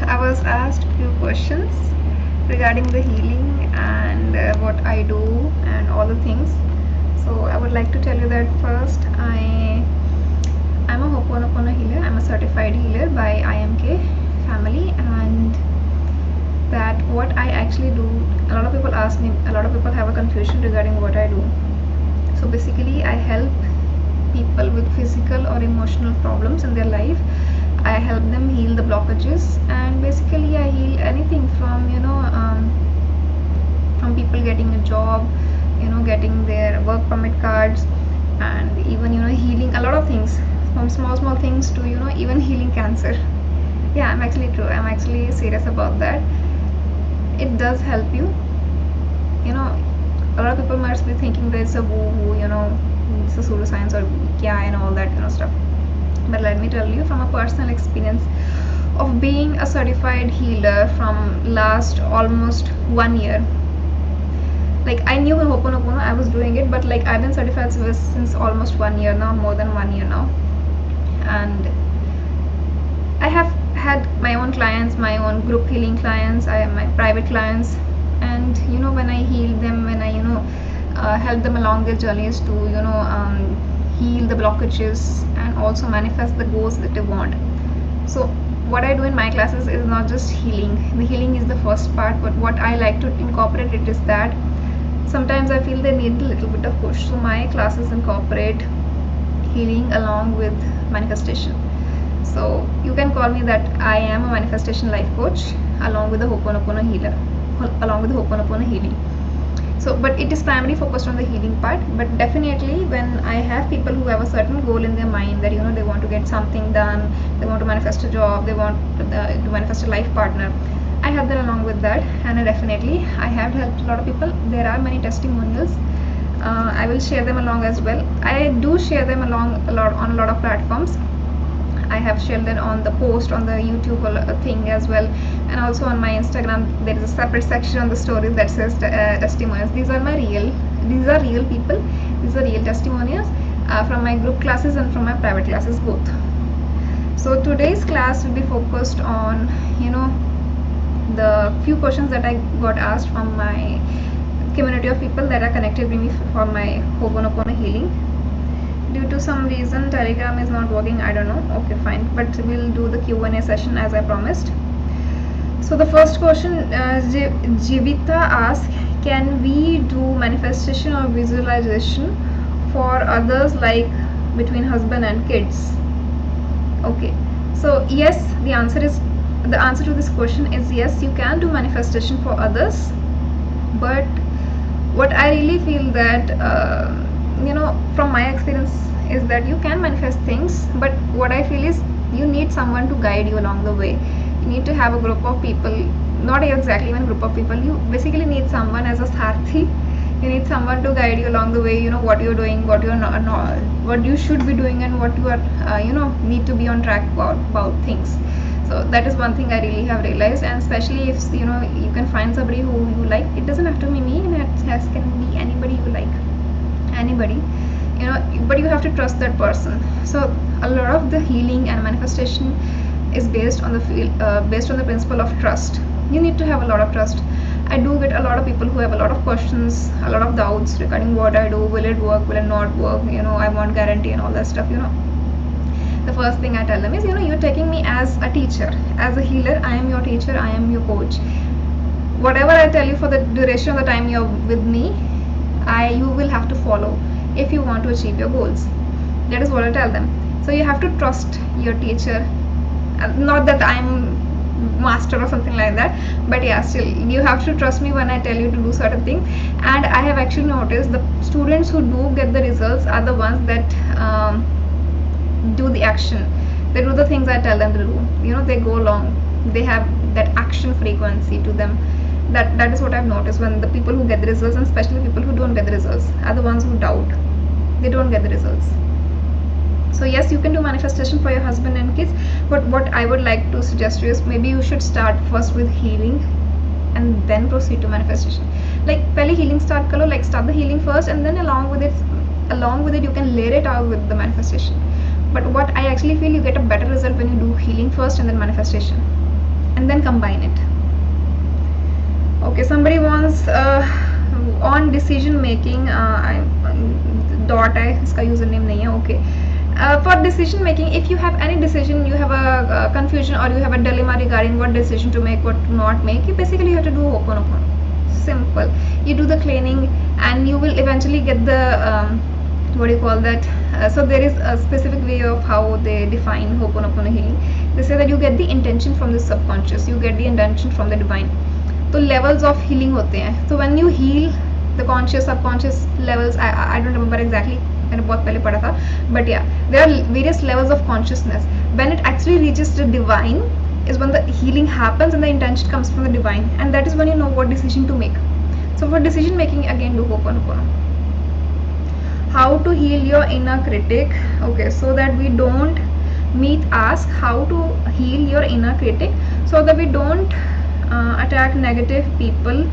I was asked few questions regarding the healing and what I do and all the things. So I would like to tell you that first I'm a Ho'oponopono healer. I'm a certified healer by IMK family, and that what I actually do. A lot of people ask me. A lot of people have a confusion regarding what I do. So basically, I help people with physical or emotional problems in their life. I help them heal the blockages, and basically I heal anything from from people getting a job, getting their work permit cards, and even healing a lot of things, from small things to even healing cancer. Yeah, I'm actually true. I'm actually serious about that. It does help you. You know, a lot of people must be thinking that it's a woo woo, it's a pseudoscience or kya and all that stuff. But let me tell you from a personal experience of being a certified healer from last almost 1 year. Like I knew Ho'oponopono, I was doing it, but like I've been certified since almost 1 year now, more than 1 year now, and I have had my own clients, my own group healing clients. I have my private clients, and when I heal them, when I help them along their journeys to heal the blockages and also manifest the goals that they want. So what I do in my classes is not just healing. The healing is the first part, but what I like to incorporate it is that sometimes I feel they need a little bit of push. So my classes incorporate healing along with manifestation. So you can call me that I am a manifestation life coach along with the Ho'oponopono healer, along with the Ho'oponopono healing. So, but it is primarily focused on the healing part. But definitely, when I have people who have a certain goal in their mind that they want to get something done, they want to manifest a job, they want to manifest a life partner, I help them along with that. And definitely, I have helped a lot of people. There are many testimonials. I will share them along as well. I do share them along a lot on a lot of platforms. I have shared them on the post on the YouTube thing as well, and also on my Instagram there is a separate section on the stories that says testimonials. These are real people, these are real testimonials from my group classes and from my private classes both. So today's class will be focused on the few questions that I got asked from my community of people that are connected with me for my Ho'oponopono healing. Due to some reason Telegram is not working, I don't know. Okay, fine, but we'll do the Q&A session as I promised. So the first question, Jivita asked, can we do manifestation or visualization for others, like between husband and kids? Okay, so yes, the answer to this question is yes, you can do manifestation for others, but what I really feel that from my experience is that you can manifest things, but what I feel is you need someone to guide you along the way. You need to have a group of people, not exactly one group of people, you basically need someone as a sarthi. You need someone to guide you along the way, what you're doing, what you're not, what you should be doing, and what you are need to be on track about things. So that is one thing I really have realized, and especially if you can find somebody who you like. It doesn't have to be me, it can be anybody you like, anybody, but you have to trust that person. So a lot of the healing and manifestation is based on the principle of trust. You need to have a lot of trust. I do get a lot of people who have a lot of questions, a lot of doubts regarding what I do. Will it work, will it not work, I want guarantee and all that stuff. The first thing I tell them is, you're taking me as a teacher, as a healer. I am your teacher, I am your coach. Whatever I tell you for the duration of the time you're with me, you will have to follow if you want to achieve your goals. That is what I tell them. So you have to trust your teacher. Not that I'm master or something like that, but yeah, still you have to trust me when I tell you to do certain things. And I have actually noticed the students who do get the results are the ones that do the action. They do the things I tell them to do. They go along, they have that action frequency to them. That is what I've noticed. When the people who get the results, and especially people who don't get the results, are the ones who doubt. They don't get the results. So yes, you can do manifestation for your husband and kids, but what I would like to suggest you is maybe you should start first with healing and then proceed to manifestation. Like pehle healing start karo, like start the healing first, and then along with it you can layer it out with the manifestation. But what I actually feel, you get a better result when you do healing first and then manifestation. and then combine it. Okay, somebody wants on decision making. Dot I इसका username नहीं है. Okay. For decision making, if you have any decision, you have a confusion or you have a dilemma regarding what decision to make, what to not make, you basically have to do Ho'oponopono. Simple. You do the cleaning and you will eventually get the what do you call that, so there is a specific way of how they define Ho'oponopono healing. They say that you get the intention from the subconscious, you get the intention from the divine. तो levels of healing होते हैं. So when you heal the conscious subconscious levels, I don't remember exactly, मैंने बहुत पहले पढ़ा था, but yeah, there are various levels of consciousness. When it actually reaches the divine is when the healing happens and the intention comes from the divine, and that is when you know what decision to make. So for decision making, again do Ho'oponopono. How to heal your inner critic. Okay, so that we don't meet ask how to heal your inner critic so that we don't attack negative people.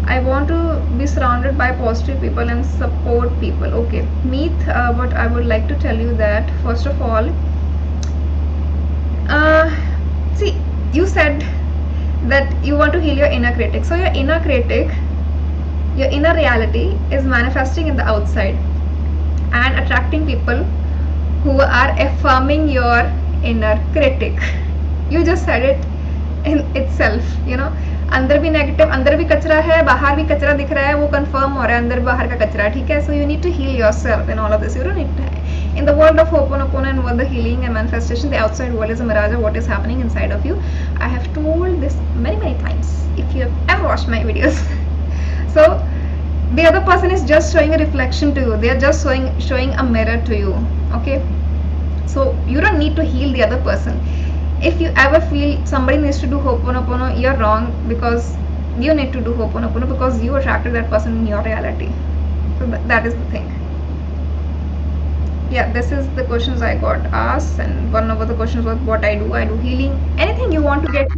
I want to be surrounded by positive people and support people. Okay, Meet, what I would like to tell you that first of all, see, you said that you want to heal your inner critic. So your inner critic, your inner reality is manifesting in the outside and attracting people who are affirming your inner critic. You just said it in itself, you know. अंदर भी negative, अंदर भी कचरा है, बाहर भी कचरा दिख रहा है, वो कंफर्म हो रहा है अंदर बाहर का कचरा, ठीक है. So you need to heal yourself in all of this. You don't need to, in the world of Ho'oponopono and world of healing and manifestation, the outside world is a mirage of what is happening inside of you. I have told this many times if you have ever watched my videos. So the other person is just showing a reflection to you, they are just showing a mirror to you. Okay, so you don't need to heal the other person. If you ever feel somebody needs to do Ho'oponopono, you're wrong, because you need to do Ho'oponopono because you attracted that person in your reality. So that is the thing. Yeah, this is the questions I got asked, and one of the questions was what I do healing. Anything you want to get,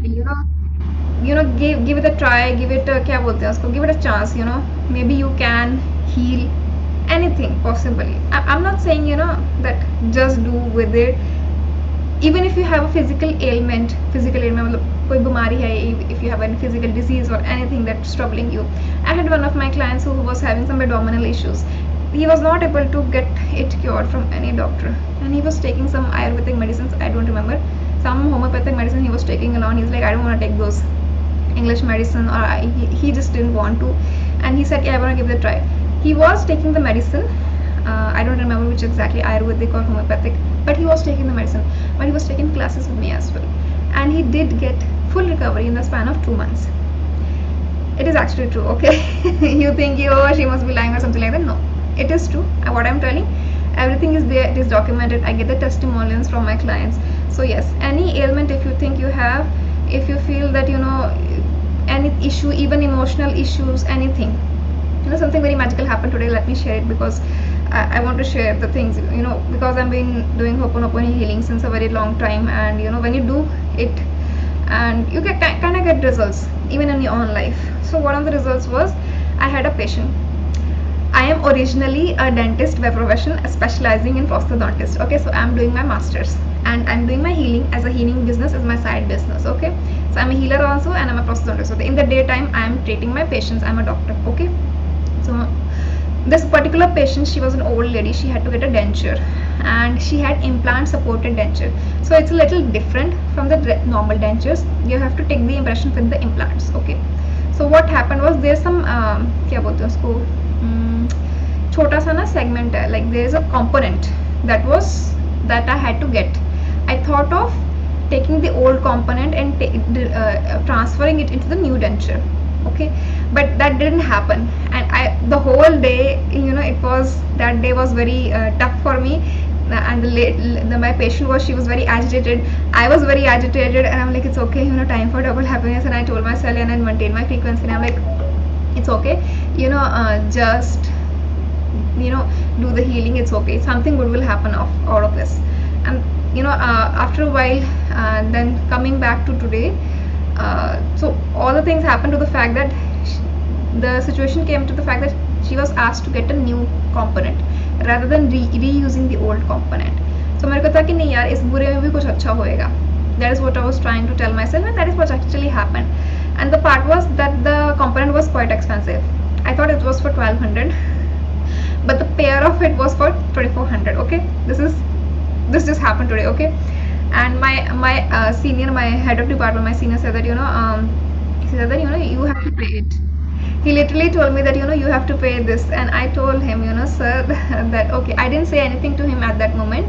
give it a try, give it a, क्या बोलते हैं उसको, give it a chance, maybe you can heal anything possibly. I'm not saying that just do with it. Even if you have a physical ailment मतलब कोई बीमारी है, if you have any physical disease or anything that's troubling you. I had one of my clients who was having some abdominal issues. He was not able to get it cured from any doctor, and he was taking some Ayurvedic medicines, I don't remember, some homeopathic medicine he was taking along. He's like, I don't want to take those English medicine, or he just didn't want to, and he said, yeah, I want to give it a try. He was taking the medicine, I don't remember which exactly, Ayurvedic or homeopathic, but he was taking the medicine, but he was taking classes with me as well, and he did get full recovery in the span of 2 months. It is actually true. Okay. You think she must be lying or something like that. No, it is true. And what I'm telling, everything is there, it is documented. I get the testimonials from my clients. So yes, any ailment, if you think you have, if you feel that any issue, even emotional issues, anything, something very magical happened today, let me share it, because I want to share the things, because I've been doing Ho'oponopono healing since a very long time, and when you do it, and you kind of get results even in your own life. So one of the results was, I had a patient. I am originally a dentist by profession, specializing in prosthodontist. Okay, so I'm doing my masters and I'm doing my healing as a healing business, as my side business. Okay, so I'm a healer also, and I'm a prosthodontist. So in the daytime I am treating my patients, I'm a doctor. Okay, so this particular patient, she was an old lady, she had to get a denture, and she had implant supported denture. So it's a little different from the normal dentures. You have to take the impression with the implants. Okay, so what happened was, there's some क्या बोलते हैं उसको, छोटा सा ना segment है, like there is a component that I had to get. I thought of taking the old component and transferring it into the new denture. Okay, but that didn't happen, and the whole day, that day was very tough for me, and my patient she was very agitated, I was very agitated, and I'm like, it's okay, time for double happiness, and I told myself, and I maintained my frequency, and I'm like, it's okay, just do the healing, it's okay, something good will happen of all of this. And after a while, then coming back to today, so all the things happened to the fact that the situation came to the fact that she was asked to get a new component rather than reusing the old component. So मेरे को था कि नहीं यार, इस बुरे में भी कुछ अच्छा होएगा. That is what I was trying to tell myself, and that is what actually happened. And the part was that the component was quite expensive. I thought it was for 1200, but the pair of it was for 2400. Okay, this just happened today. Okay, and my senior, my head of department, my senior said that he said that you have to pay it. He literally told me that you have to pay this, and I told him, sir, that okay. I didn't say anything to him at that moment,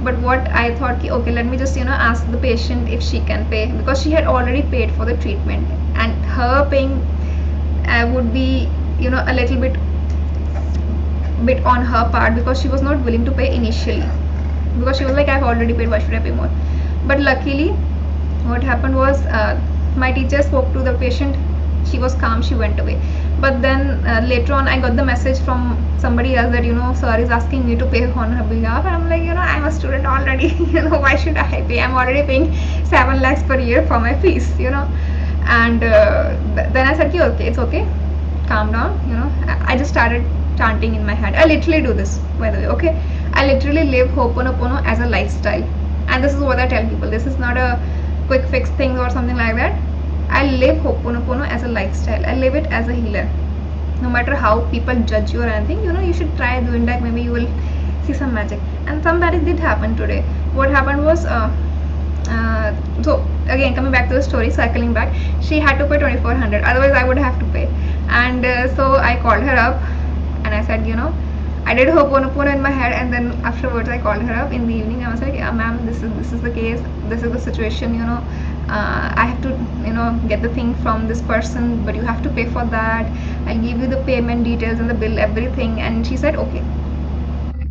but what I thought, okay, let me just ask the patient if she can pay, because she had already paid for the treatment, and her paying would be a little bit on her part, because she was not willing to pay initially, because she was like, I've already paid, why should I pay more? But luckily what happened was, my teacher spoke to the patient, she was calm, she went away. But then later on I got the message from somebody else that sir is asking me to pay on her behalf, and I'm like, I'm a student already. Why should I pay? I'm already paying 7 lakhs per year for my fees. And then I said, okay, it's okay, calm down. I just started chanting in my head. I literally do this, by the way. Okay, I literally live Ho'oponopono as a lifestyle, and this is what I tell people. This is not a quick fix thing or something like that. I live Ho'oponopono as a lifestyle. I live it as a healer. No matter how people judge you or anything, you should try doing that. Maybe you will see some magic. And somebody did happen today. What happened was, so again, coming back to the story, circling back, she had to pay 2400. Otherwise, I would have to pay. And so I called her up, and I said, I did Ho'oponopono in my head, and then afterwards I called her up in the evening. I was like, yeah, ma'am, this is the case, this is the situation. I have to get the thing from this person, but you have to pay for that. I'll give you the payment details and the bill, everything. And she said, okay.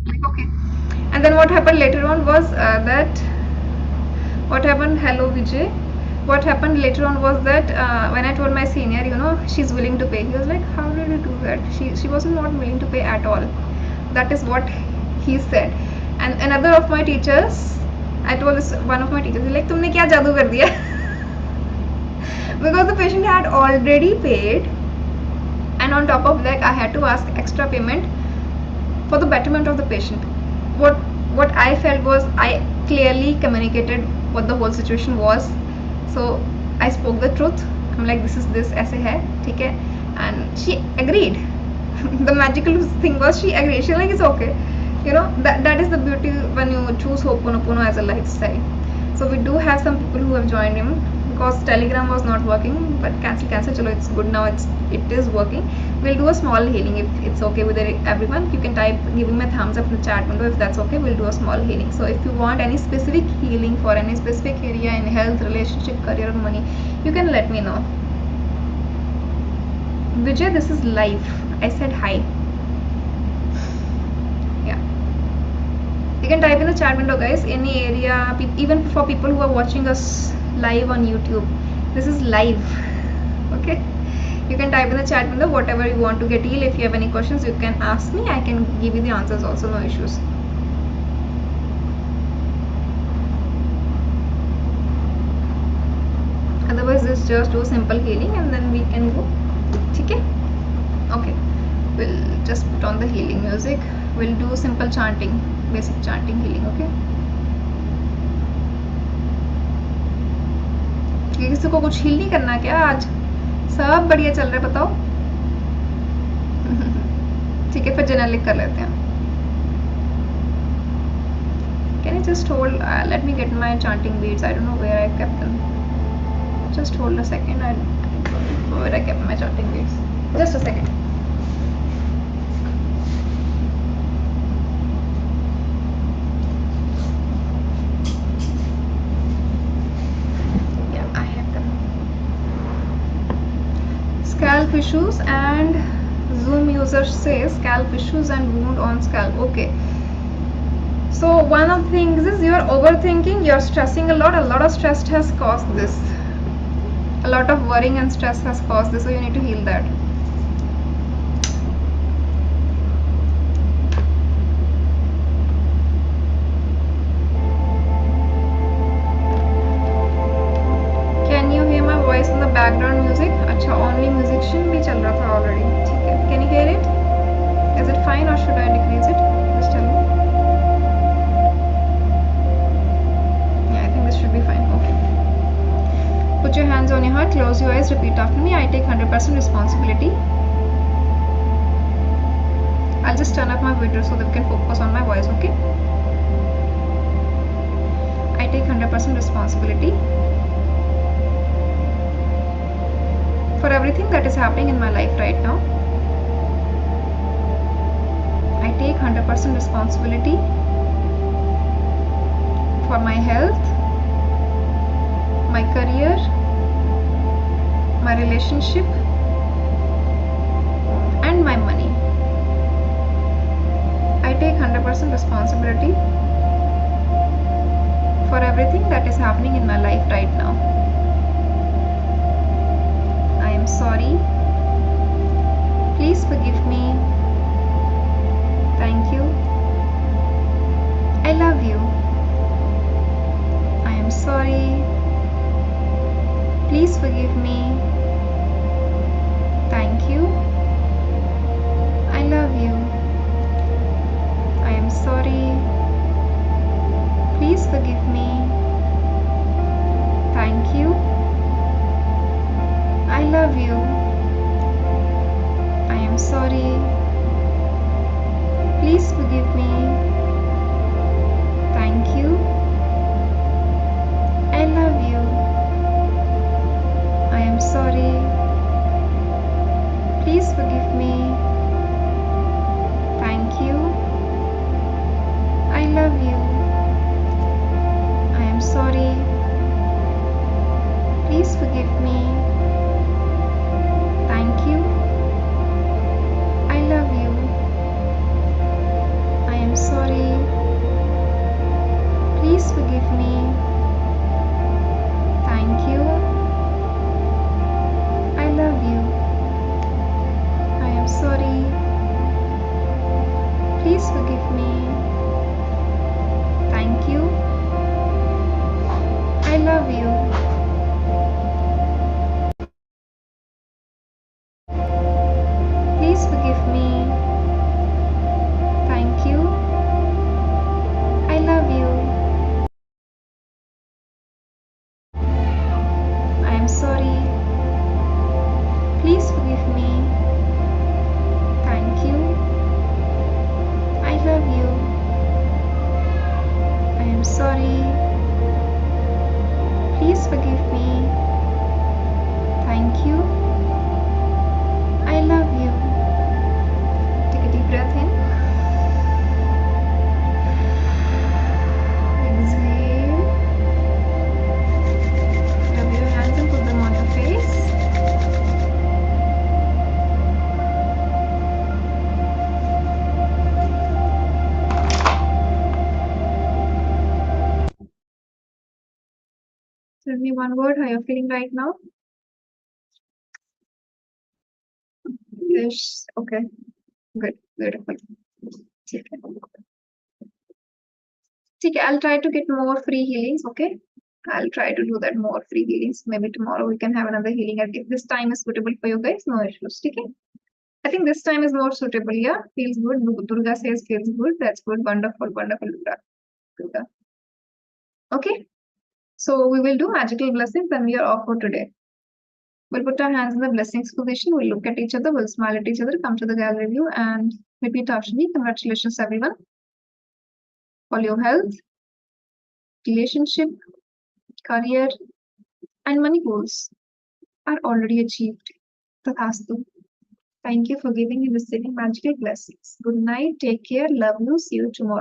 Like, okay. And then what happened later on was hello Vijay. What happened later on was that when I told my senior, she's willing to pay, he was like, how did you do that? She was not willing to pay at all. That is what he said. And another of my teachers, I told this one of my teachers, like, तुमने क्या जादू कर दिया? Because the patient had already paid, and on top of that I had to ask extra payment for the betterment of the patient. What I felt was, I clearly communicated what the whole situation was. So I spoke the truth. I'm like, this ऐसे है, ठीक है? And she agreed. The magical thing was, she agreed. She's like, it's okay. That is the beauty when you choose Ho'oponopono as a lifestyle. So we do have some people who have joined him, because Telegram was not working, but cancel, chalo, it's good now, it is working. We'll do a small healing if it's okay with everyone. You can type, giving me a thumbs up in the chat window if that's okay. We'll do a small healing. So if you want any specific healing for any specific area in health, relationship, career, or money, you can let me know. Vijay, this is live. I said hi. Yeah, you can type in the chat window, guys, any area, even for people who are watching us live on YouTube. This is live. Okay, you can type in the chat window whatever you want to get healed. If you have any questions, you can ask me. I can give you the answers also, no issues. Otherwise, just do simple healing and then we can go. Okay? Okay, we'll just put on the healing music. We'll do simple chanting, basic chanting healing. Okay, किसी को कुछ heal नहीं करना क्या आज? सब बढ़िया चल रहा है, बताओ. ठीक है, फिर जेनरलिक कर लेते हैं. Can you just hold? Let me get my chanting beads. I don't know where I kept them. Just hold a second. I don't know where I kept my chanting beads. Just a second. Scalp issues, and Zoom user says scalp issues and wound on scalp. Okay, so one of the things is you're overthinking, you're stressing a lot of stress has caused this, a lot of worrying and stress has caused this, so you need to heal that. Can you hear my voice in the background music? अच्छा, only musician भी चल रहा था already. ठीक है, can you hear it? Is it fine or should I decrease it? Just tell me. Yeah, I think this should be fine. Okay. Put your hands on your heart, close your eyes, repeat after me. I take 100% responsibility. I'll just turn up my video so that we can focus on my voice, okay? I take 100% responsibility for everything that is happening in my life right now. I take 100% responsibility for my health, my career, my relationship, and my money. I take 100% responsibility for everything that is happening in my life right now. I am sorry. Please forgive me. Thank you. I love you. I am sorry. Please forgive me. Thank you. I love you. I am sorry. Please forgive me. Thank you. I love you. I am sorry. Please forgive me. Thank you. I love you. I am sorry. Please forgive me. Thank you. I love you. I am sorry. Please forgive me. Thank you. I love you. I am sorry. Please forgive me. Thank you. I love you. I am sorry. Please forgive me. Thank you. I love you. Please forgive me. Thank you. I love you. I am sorry. Please forgive me. Thank you. I love you. I am sorry. Please forgive me. Thank you. I love you. Take a deep breath in. Exhale. Rub your hands and put them on your face. Tell me one word, how you're feeling right now. Yes. Okay. Good. Beautiful. Okay, I'll try to get more free healings, okay? I'll try to do that more free healings. Maybe tomorrow we can have another healing. If this time is suitable for you guys, no issues, okay? I think this time is more suitable, yeah? Feels good. Durga says feels good. That's good. Wonderful, wonderful, Durga. Okay? So we will do magical blessings and we are off for today. We'll put our hands in the blessings position. We'll look at each other. We'll smile at each other. Come to the gallery view and repeat after me. Congratulations, everyone. All your health, relationship, career, and money goals are already achieved. Tathastu. Thank you for giving and receiving magical blessings. Good night. Take care. Love you. See you tomorrow.